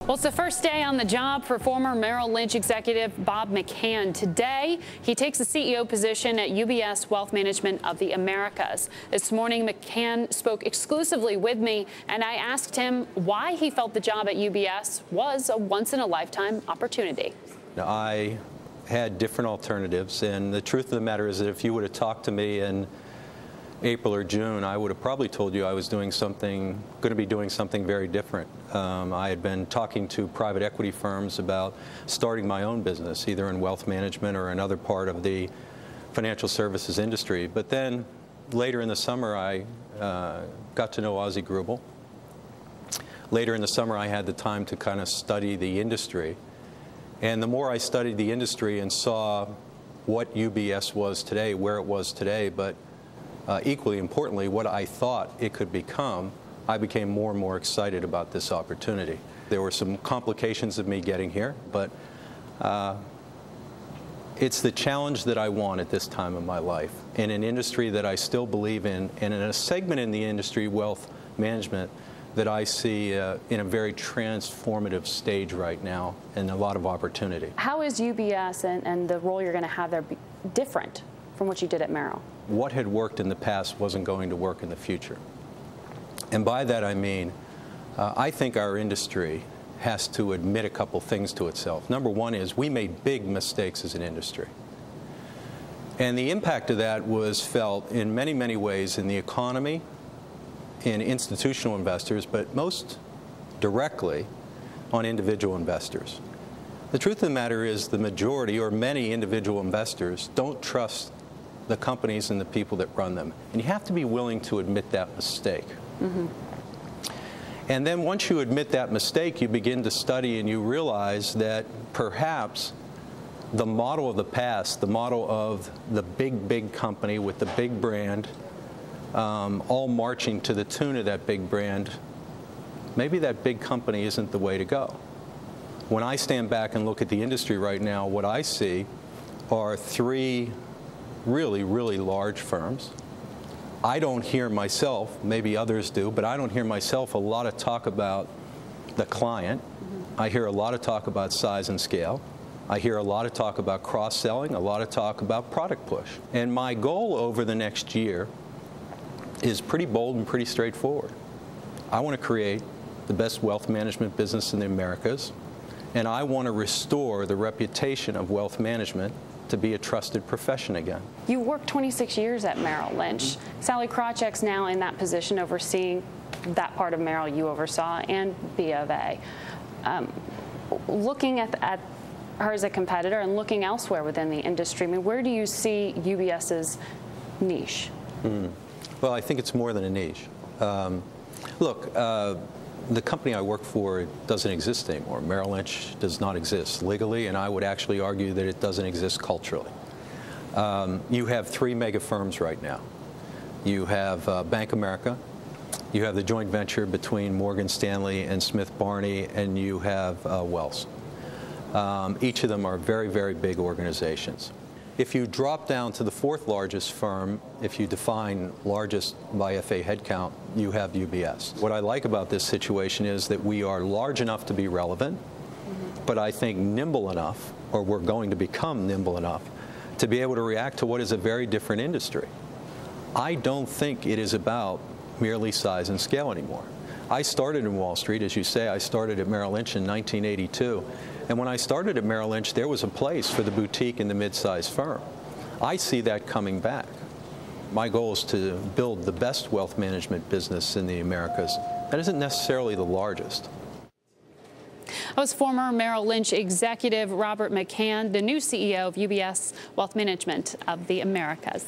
Well, it's the first day on the job for former Merrill Lynch executive Bob McCann. Today, he takes the CEO position at UBS Wealth Management of the Americas. This morning, McCann spoke exclusively with me, and I asked him why he felt the job at UBS was a once-in-a-lifetime opportunity. I had different alternatives, and the truth of the matter is that if you would have talked to me in April or June, I would have probably told you I was going to be doing something very different. I had been talking to private equity firms about starting my own business, either in wealth management or another part of the financial services industry. But then later in the summer, I got to know Ozzie Grubel. Later in the summer, I had the time to kind of study the industry. And the more I studied the industry and saw what UBS was today, where it was today, but equally importantly, what I thought it could become, I became more and more excited about this opportunity. There were some complications of me getting here, but it's the challenge that I want at this time of my life in an industry that I still believe in, and in a segment in the industry, wealth management, that I see in a very transformative stage right now and a lot of opportunity. How is UBS and the role you're going to have there different from what you did at Merrill? What had worked in the past wasn't going to work in the future. And by that I mean, I think our industry has to admit a couple things to itself. Number one is we made big mistakes as an industry. And the impact of that was felt in many, many ways in the economy, in institutional investors, but most directly on individual investors. The truth of the matter is the majority, or many individual investors, don't trust the companies and the people that run them. And you have to be willing to admit that mistake. Mm-hmm. And then once you admit that mistake, you begin to study and you realize that perhaps the model of the past, the model of the big company with the big brand, all marching to the tune of that big brand, maybe that big company isn't the way to go. When I stand back and look at the industry right now, what I see are three really, really large firms. I don't hear myself, maybe others do, but I don't hear myself a lot of talk about the client. Mm-hmm. I hear a lot of talk about size and scale. I hear a lot of talk about cross-selling, a lot of talk about product push. And my goal over the next year is pretty bold and pretty straightforward. I want to create the best wealth management business in the Americas, and I want to restore the reputation of wealth management to be a trusted profession again. You worked 26 years at Merrill Lynch. Mm-hmm. Sally Krawcheck's now in that position overseeing that part of Merrill you oversaw and B of A. Looking at her as a competitor and looking elsewhere within the industry, I mean, where do you see UBS's niche? Well, I think it's more than a niche. Look, the company I work for doesn't exist anymore. Merrill Lynch does not exist legally, and I would actually argue that it doesn't exist culturally. You have three mega firms right now. You have Bank of America, you have the joint venture between Morgan Stanley and Smith Barney, and you have Wells. Each of them are very, very big organizations. If you drop down to the fourth largest firm, if you define largest by FA headcount, you have UBS. What I like about this situation is that we are large enough to be relevant, but I think nimble enough, or we're going to become nimble enough, to be able to react to what is a very different industry. I don't think it is about merely size and scale anymore. I started in Wall Street, as you say. I started at Merrill Lynch in 1982. And when I started at Merrill Lynch, there was a place for the boutique and the mid-sized firm. I see that coming back. My goal is to build the best wealth management business in the Americas. That isn't necessarily the largest. That was former Merrill Lynch executive Robert McCann, the new CEO of UBS Wealth Management of the Americas.